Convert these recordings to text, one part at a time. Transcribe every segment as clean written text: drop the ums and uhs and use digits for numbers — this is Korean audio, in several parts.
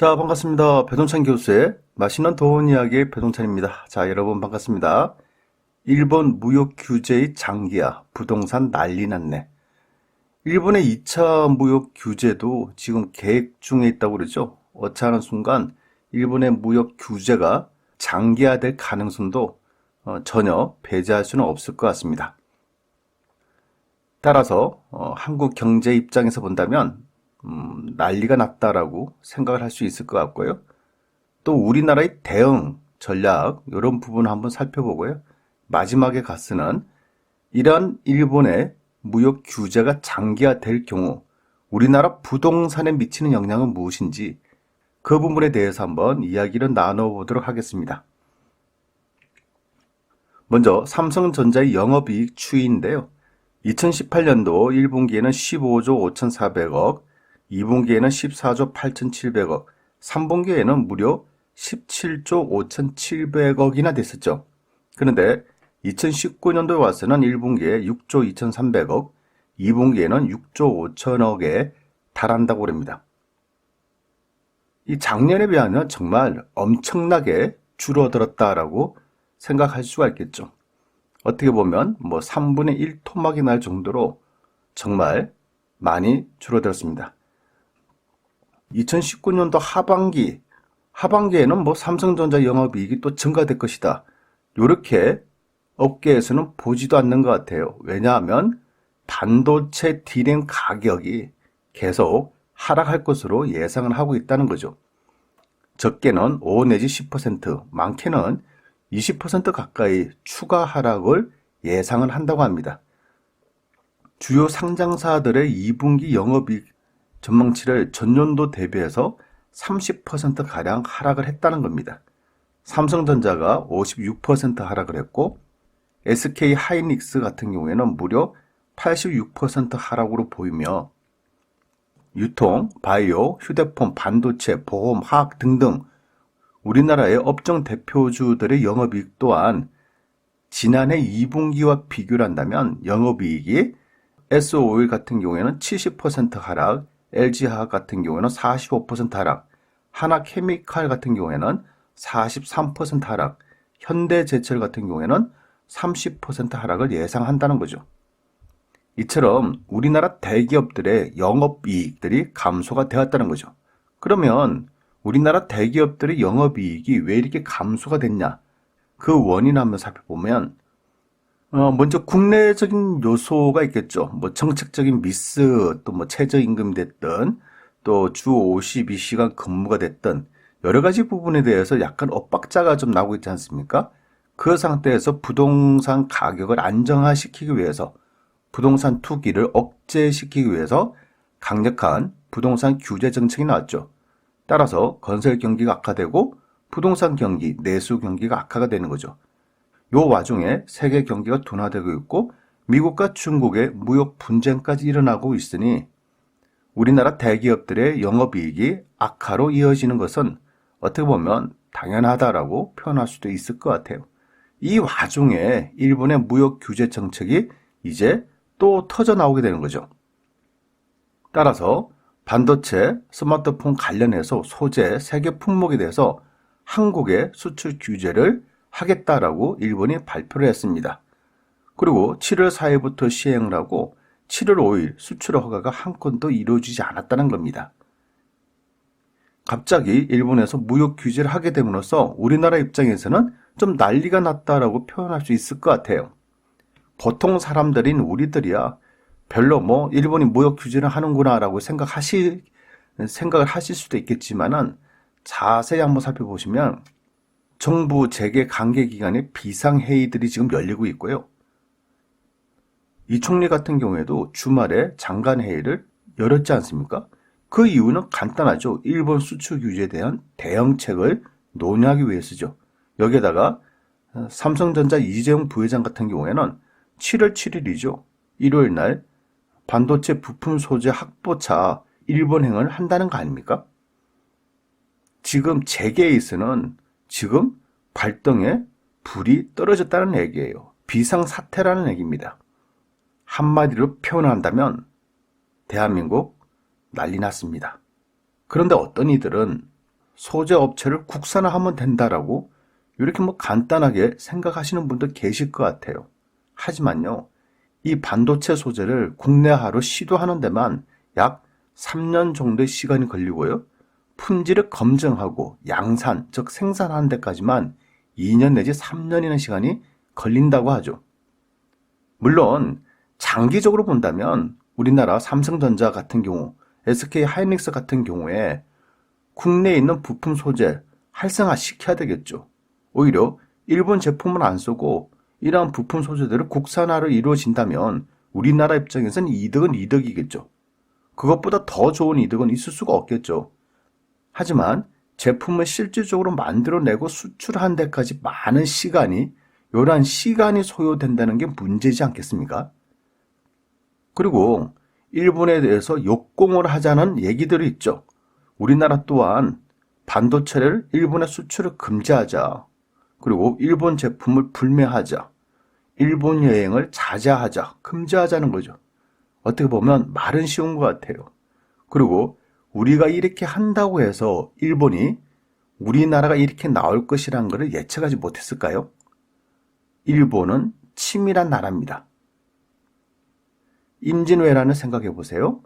자, 반갑습니다. 배동찬 교수의 맛있는 돈 이야기의 배동찬입니다. 자, 여러분 반갑습니다. 일본 무역 규제의 장기화, 부동산 난리 났네. 일본의 2차 무역 규제도 지금 계획 중에 있다고 그러죠. 어찌하는 순간 일본의 무역 규제가 장기화될 가능성도 전혀 배제할 수는 없을 것 같습니다. 따라서 한국 경제 입장에서 본다면 난리가 났다라고 생각을 할 수 있을 것 같고요. 또 우리나라의 대응 전략 이런 부분을 한번 살펴보고요. 마지막에 가서는 이러한 일본의 무역 규제가 장기화될 경우 우리나라 부동산에 미치는 영향은 무엇인지 그 부분에 대해서 한번 이야기를 나눠보도록 하겠습니다. 먼저 삼성전자의 영업이익 추이인데요. 2018년도 1분기에는 15조 5,400억, 2분기에는 14조 8,700억, 3분기에는 무려 17조 5,700억이나 됐었죠. 그런데 2019년도에 와서는 1분기에 6조 2,300억, 2분기에는 6조 5천억에 달한다고 합니다. 이 작년에 비하면 정말 엄청나게 줄어들었다라고 생각할 수가 있겠죠. 어떻게 보면 3분의 1 토막이 날 정도로 정말 많이 줄어들었습니다. 2019년도 하반기에는 삼성전자 영업이익이 또 증가될 것이다. 이렇게 업계에서는 보지도 않는 것 같아요. 왜냐하면 반도체 D램 가격이 계속 하락할 것으로 예상을 하고 있다는 거죠. 적게는 5 내지 10%, 많게는 20% 가까이 추가 하락을 예상을 한다고 합니다. 주요 상장사들의 2분기 영업이익 전망치를 전년도 대비해서 30%가량 하락을 했다는 겁니다. 삼성전자가 56% 하락을 했고 SK 하이닉스 같은 경우에는 무려 86% 하락으로 보이며 유통, 바이오, 휴대폰, 반도체, 보험, 화학 등등 우리나라의 업종 대표주들의 영업이익 또한 지난해 2분기와 비교를 한다면 영업이익이 S-오일 같은 경우에는 70% 하락, LG화학 같은 경우에는 45% 하락, 하나케미칼 같은 경우에는 43% 하락, 현대제철 같은 경우에는 30% 하락을 예상한다는 거죠. 이처럼 우리나라 대기업들의 영업이익들이 감소가 되었다는 거죠. 그러면 우리나라 대기업들의 영업이익이 왜 이렇게 감소가 됐냐? 그 원인 한번 살펴보면 먼저 국내적인 요소가 있겠죠. 정책적인 미스, 또 최저임금이 됐든, 또 주 52시간 근무가 됐든, 여러 가지 부분에 대해서 약간 엇박자가 좀 나오고 있지 않습니까? 그 상태에서 부동산 가격을 안정화시키기 위해서, 부동산 투기를 억제시키기 위해서 강력한 부동산 규제 정책이 나왔죠. 따라서 건설 경기가 악화되고, 부동산 경기, 내수 경기가 악화가 되는 거죠. 요 와중에 세계 경기가 둔화되고 있고 미국과 중국의 무역 분쟁까지 일어나고 있으니 우리나라 대기업들의 영업이익이 악화로 이어지는 것은 어떻게 보면 당연하다라고 표현할 수도 있을 것 같아요. 이 와중에 일본의 무역 규제 정책이 이제 또 터져 나오게 되는 거죠. 따라서 반도체, 스마트폰 관련해서 소재, 세계 품목에 대해서 한국의 수출 규제를 하겠다라고 일본이 발표를 했습니다. 그리고 7월 4일부터 시행을 하고 7월 5일 수출 허가가 한 건도 이루어지지 않았다는 겁니다. 갑자기 일본에서 무역 규제를 하게 됨으로써 우리나라 입장에서는 좀 난리가 났다라고 표현할 수 있을 것 같아요. 보통 사람들인 우리들이야 별로 일본이 무역 규제를 하는구나 라고 생각을 하실 수도 있겠지만은 자세히 한번 살펴보시면 정부 재계 관계기관의 비상회의들이 지금 열리고 있고요. 이 총리 같은 경우에도 주말에 장관회의를 열었지 않습니까? 그 이유는 간단하죠. 일본 수출 규제에 대한 대응책을 논의하기 위해서죠. 여기에다가 삼성전자 이재용 부회장 같은 경우에는 7월 7일이죠. 일요일 날 반도체 부품 소재 확보차 일본행을 한다는 거 아닙니까? 지금 재계에서는 지금 발등에 불이 떨어졌다는 얘기예요. 비상사태라는 얘기입니다. 한마디로 표현한다면 대한민국 난리 났습니다. 그런데 어떤 이들은 소재 업체를 국산화하면 된다라고 이렇게 간단하게 생각하시는 분도 계실 것 같아요. 하지만요, 이 반도체 소재를 국내화로 시도하는 데만 약 3년 정도의 시간이 걸리고요. 품질을 검증하고 양산, 즉 생산하는 데까지만 2년 내지 3년이라는 시간이 걸린다고 하죠. 물론 장기적으로 본다면 우리나라 삼성전자 같은 경우, SK하이닉스 같은 경우에 국내에 있는 부품 소재 활성화 시켜야 되겠죠. 오히려 일본 제품을 안 쓰고 이러한 부품 소재들을 국산화로 이루어진다면 우리나라 입장에서는 이득은 이득이겠죠. 그것보다 더 좋은 이득은 있을 수가 없겠죠. 하지만 제품을 실질적으로 만들어내고 수출한 데까지 많은 시간이, 이러한 시간이 소요된다는 게 문제지 않겠습니까? 그리고 일본에 대해서 역공을 하자는 얘기들이 있죠. 우리나라 또한 반도체를 일본에 수출을 금지하자. 그리고 일본 제품을 불매하자. 일본 여행을 자제하자. 금지하자는 거죠. 어떻게 보면 말은 쉬운 것 같아요. 그리고 우리가 이렇게 한다고 해서 일본이 우리나라가 이렇게 나올 것이라는 것을 예측하지 못했을까요? 일본은 치밀한 나라입니다. 임진왜란을 생각해 보세요.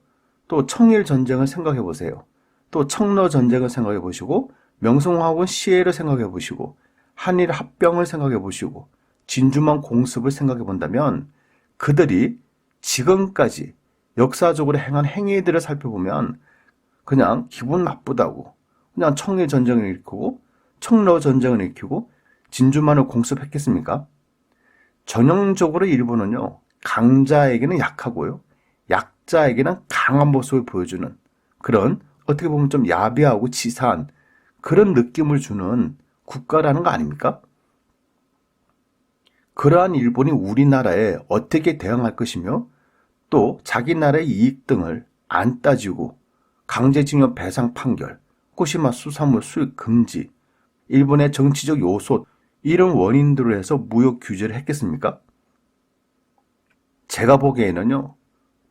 또 청일전쟁을 생각해 보세요. 또 청로전쟁을 생각해 보시고 명성황후 시해를 생각해 보시고 한일 합병을 생각해 보시고 진주만 공습을 생각해 본다면 그들이 지금까지 역사적으로 행한 행위들을 살펴보면 그냥 기분 나쁘다고 그냥 청일전쟁을 일으키고 청로전쟁을 일으키고 진주만을 공습했겠습니까? 전형적으로 일본은요, 강자에게는 약하고요, 약자에게는 강한 모습을 보여주는 그런 어떻게 보면 좀 야비하고 치사한 그런 느낌을 주는 국가라는 거 아닙니까? 그러한 일본이 우리나라에 어떻게 대응할 것이며 또 자기 나라의 이익 등을 안 따지고 강제징용 배상 판결, 후쿠시마 수산물 수입 금지, 일본의 정치적 요소 이런 원인들을 해서 무역 규제를 했겠습니까? 제가 보기에는요,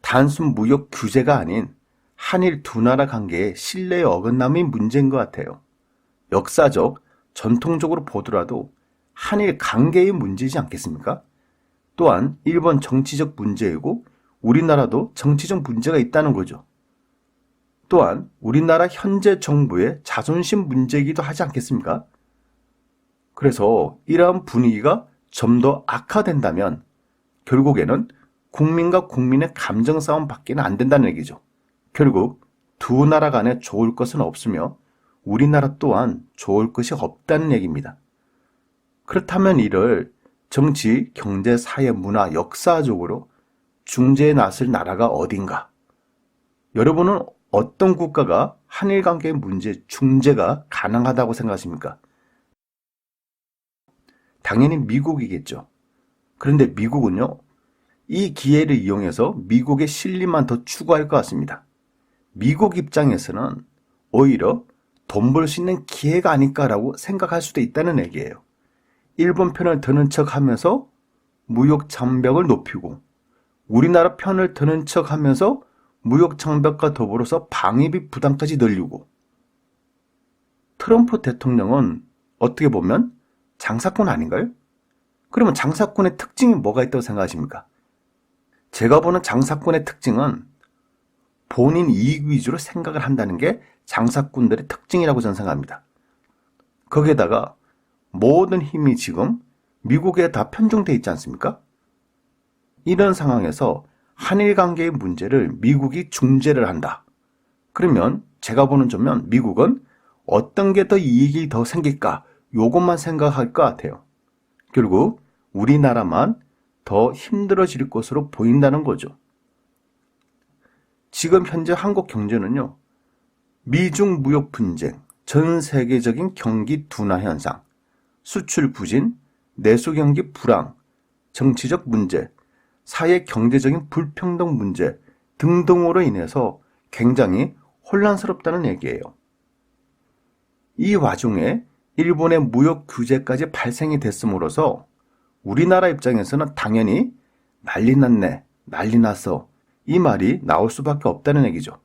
단순 무역 규제가 아닌 한일 두 나라 관계의 신뢰의 어긋남이 문제인 것 같아요. 역사적, 전통적으로 보더라도 한일 관계의 문제이지 않겠습니까? 또한 일본 정치적 문제이고 우리나라도 정치적 문제가 있다는 거죠. 또한 우리나라 현재 정부의 자존심 문제이기도 하지 않겠습니까? 그래서 이러한 분위기가 좀 더 악화된다면 결국에는 국민과 국민의 감정 싸움 밖에는 안 된다는 얘기죠. 결국 두 나라 간에 좋을 것은 없으며 우리나라 또한 좋을 것이 없다는 얘기입니다. 그렇다면 이를 정치, 경제, 사회, 문화, 역사적으로 중재에 나설 나라가 어딘가? 여러분은 어떤 국가가 한일 관계의 문제 중재가 가능하다고 생각하십니까? 당연히 미국이겠죠. 그런데 미국은요, 이 기회를 이용해서 미국의 실리만 더 추구할 것 같습니다. 미국 입장에서는 오히려 돈 벌 수 있는 기회가 아닐까라고 생각할 수도 있다는 얘기예요. 일본 편을 드는 척 하면서 무역 장벽을 높이고 우리나라 편을 드는 척 하면서 무역 장벽과 더불어서 방위비 부담까지 늘리고 트럼프 대통령은 어떻게 보면 장사꾼 아닌가요? 그러면 장사꾼의 특징이 뭐가 있다고 생각하십니까? 제가 보는 장사꾼의 특징은 본인 이익 위주로 생각을 한다는 게 장사꾼들의 특징이라고 저는 생각합니다. 거기에다가 모든 힘이 지금 미국에 다 편중되어 있지 않습니까? 이런 상황에서 한일 관계의 문제를 미국이 중재를 한다. 그러면 제가 보는 점은 미국은 어떤 게 더 이익이 더 생길까? 요것만 생각할 것 같아요. 결국 우리나라만 더 힘들어질 것으로 보인다는 거죠. 지금 현재 한국 경제는요, 미중 무역 분쟁, 전 세계적인 경기 둔화 현상, 수출 부진, 내수 경기 불황, 정치적 문제, 사회 경제적인 불평등 문제 등등으로 인해서 굉장히 혼란스럽다는 얘기예요. 이 와중에 일본의 무역 규제까지 발생이 됐음으로써 우리나라 입장에서는 당연히 난리 났네, 난리 났어 이 말이 나올 수밖에 없다는 얘기죠.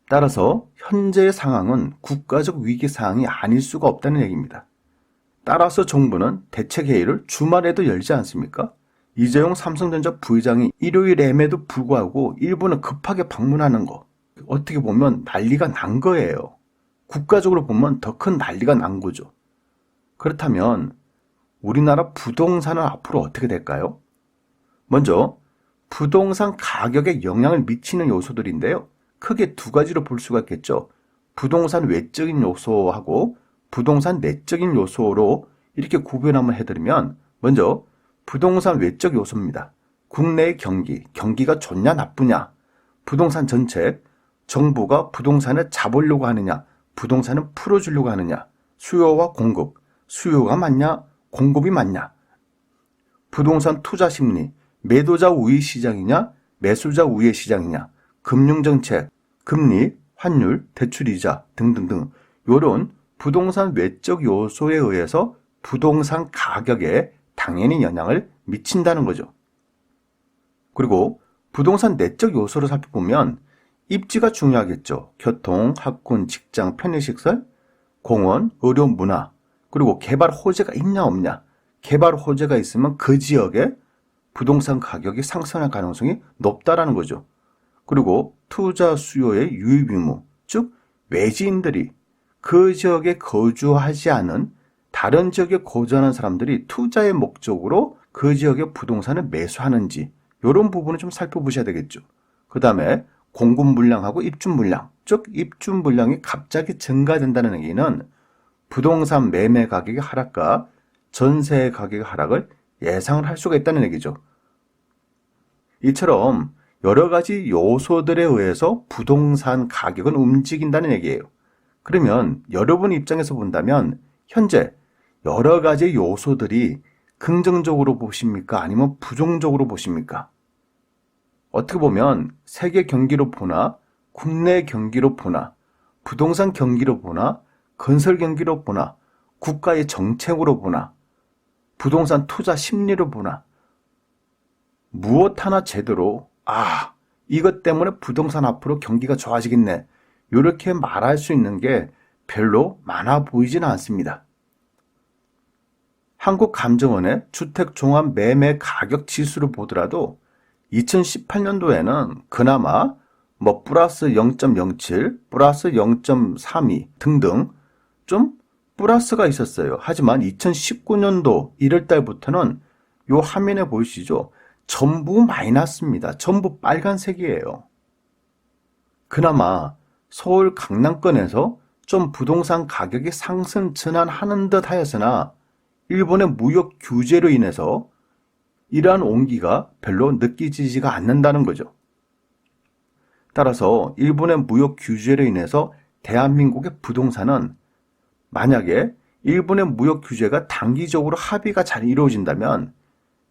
따라서 현재의 상황은 국가적 위기 상황이 아닐 수가 없다는 얘기입니다. 따라서 정부는 대책회의를 주말에도 열지 않습니까? 이재용 삼성전자 부회장이 일요일임에도 불구하고 일본을 급하게 방문하는 거, 어떻게 보면 난리가 난 거예요. 국가적으로 보면 더 큰 난리가 난 거죠. 그렇다면 우리나라 부동산은 앞으로 어떻게 될까요? 먼저 부동산 가격에 영향을 미치는 요소들인데요. 크게 두 가지로 볼 수가 있겠죠. 부동산 외적인 요소하고 부동산 내적인 요소로 이렇게 구분 한번 해드리면, 먼저 부동산 외적 요소입니다. 국내의 경기가 좋냐 나쁘냐, 부동산 정책, 정부가 부동산을 잡으려고 하느냐, 부동산을 풀어주려고 하느냐, 수요와 공급, 수요가 많냐, 공급이 많냐, 부동산 투자 심리, 매도자 우위 시장이냐, 매수자 우위의 시장이냐, 금융정책, 금리, 환율, 대출이자 등등등 이런 부동산 외적 요소에 의해서 부동산 가격에 당연히 영향을 미친다는 거죠. 그리고 부동산 내적 요소를 살펴보면 입지가 중요하겠죠. 교통, 학군, 직장, 편의시설, 공원, 의료, 문화, 그리고 개발 호재가 있냐 없냐. 개발 호재가 있으면 그 지역에 부동산 가격이 상승할 가능성이 높다라는 거죠. 그리고 투자 수요의 유입 유무, 즉 외지인들이 그 지역에 거주하지 않은 다른 지역에 거주하는 사람들이 투자의 목적으로 그 지역의 부동산을 매수하는지, 이런 부분을 좀 살펴보셔야 되겠죠. 그 다음에 공급 물량하고 입주 물량, 즉 입주 물량이 갑자기 증가된다는 얘기는 부동산 매매 가격의 하락과 전세 가격의 하락을 예상을 할 수가 있다는 얘기죠. 이처럼 여러 가지 요소들에 의해서 부동산 가격은 움직인다는 얘기예요. 그러면 여러분 입장에서 본다면 현재 여러 가지 요소들이 긍정적으로 보십니까? 아니면 부정적으로 보십니까? 어떻게 보면 세계 경기로 보나, 국내 경기로 보나, 부동산 경기로 보나, 건설 경기로 보나, 국가의 정책으로 보나, 부동산 투자 심리로 보나, 무엇 하나 제대로 이것 때문에 부동산 앞으로 경기가 좋아지겠네, 이렇게 말할 수 있는 게 별로 많아 보이지는 않습니다. 한국감정원의 주택종합매매 가격 지수를 보더라도 2018년도에는 그나마 플러스 0.07, 플러스 0.32 등등 좀 플러스가 있었어요. 하지만 2019년도 1월달부터는 요 화면에 보이시죠? 전부 마이너스입니다. 전부 빨간색이에요. 그나마 서울 강남권에서 좀 부동산 가격이 상승 전환하는 듯 하였으나 일본의 무역 규제로 인해서 이러한 온기가 별로 느껴지지가 않는다는 거죠. 따라서 일본의 무역 규제로 인해서 대한민국의 부동산은 만약에 일본의 무역 규제가 단기적으로 합의가 잘 이루어진다면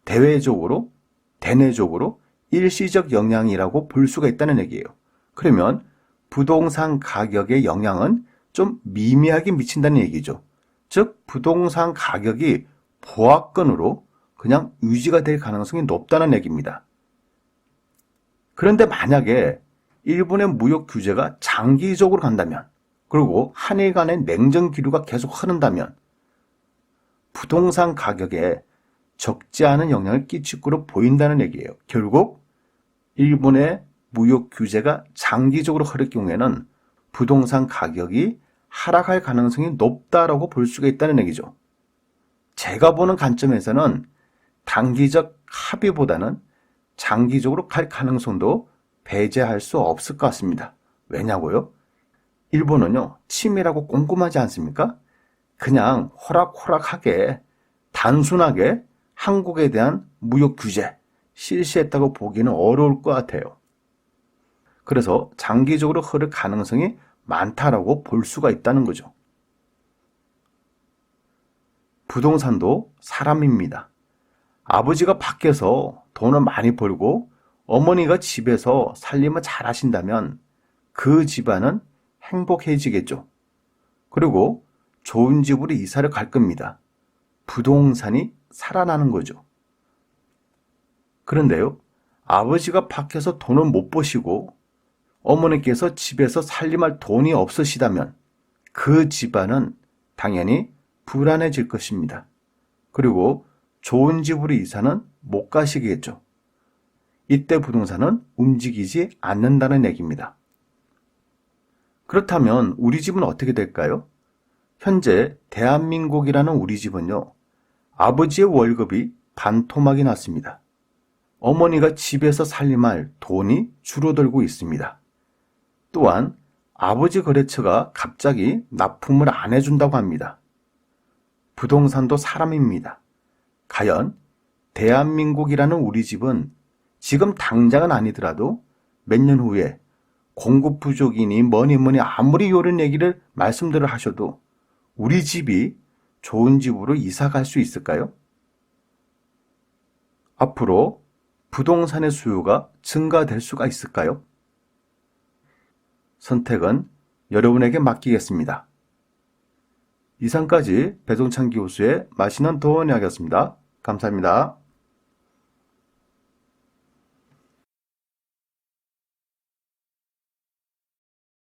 대외적으로, 대내적으로 일시적 영향이라고 볼 수가 있다는 얘기예요. 그러면 부동산 가격의 영향은 좀 미미하게 미친다는 얘기죠. 즉 부동산 가격이 보합권으로 그냥 유지가 될 가능성이 높다는 얘기입니다. 그런데 만약에 일본의 무역 규제가 장기적으로 간다면, 그리고 한일 간의 냉전 기류가 계속 흐른다면 부동산 가격에 적지 않은 영향을 끼칠 거로 보인다는 얘기예요. 결국 일본의 무역 규제가 장기적으로 흐를 경우에는 부동산 가격이 하락할 가능성이 높다라고 볼 수가 있다는 얘기죠. 제가 보는 관점에서는 단기적 합의보다는 장기적으로 갈 가능성도 배제할 수 없을 것 같습니다. 왜냐고요? 일본은요, 치밀하고 꼼꼼하지 않습니까? 그냥 호락호락하게 단순하게 한국에 대한 무역 규제 실시했다고 보기는 어려울 것 같아요. 그래서 장기적으로 흐를 가능성이 많다라고 볼 수가 있다는 거죠. 부동산도 사람입니다. 아버지가 밖에서 돈을 많이 벌고 어머니가 집에서 살림을 잘 하신다면 그 집안은 행복해지겠죠. 그리고 좋은 집으로 이사를 갈 겁니다. 부동산이 살아나는 거죠. 그런데요, 아버지가 밖에서 돈을 못 버시고 어머니께서 집에서 살림할 돈이 없으시다면 그 집안은 당연히 불안해질 것입니다. 그리고 좋은 집으로 이사는 못 가시겠죠. 이때 부동산은 움직이지 않는다는 얘기입니다. 그렇다면 우리 집은 어떻게 될까요? 현재 대한민국이라는 우리 집은요, 아버지의 월급이 반토막이 났습니다. 어머니가 집에서 살림할 돈이 줄어들고 있습니다. 또한 아버지 거래처가 갑자기 납품을 안 해준다고 합니다. 부동산도 사람입니다. 과연 대한민국이라는 우리 집은 지금 당장은 아니더라도 몇 년 후에 공급 부족이니 뭐니 아무리 이런 얘기를 말씀들을 하셔도 우리 집이 좋은 집으로 이사 갈 수 있을까요? 앞으로 부동산의 수요가 증가될 수가 있을까요? 선택은 여러분에게 맡기겠습니다. 이상까지 배종찬 교수의 맛있는 도원 이야기였습니다. 감사합니다.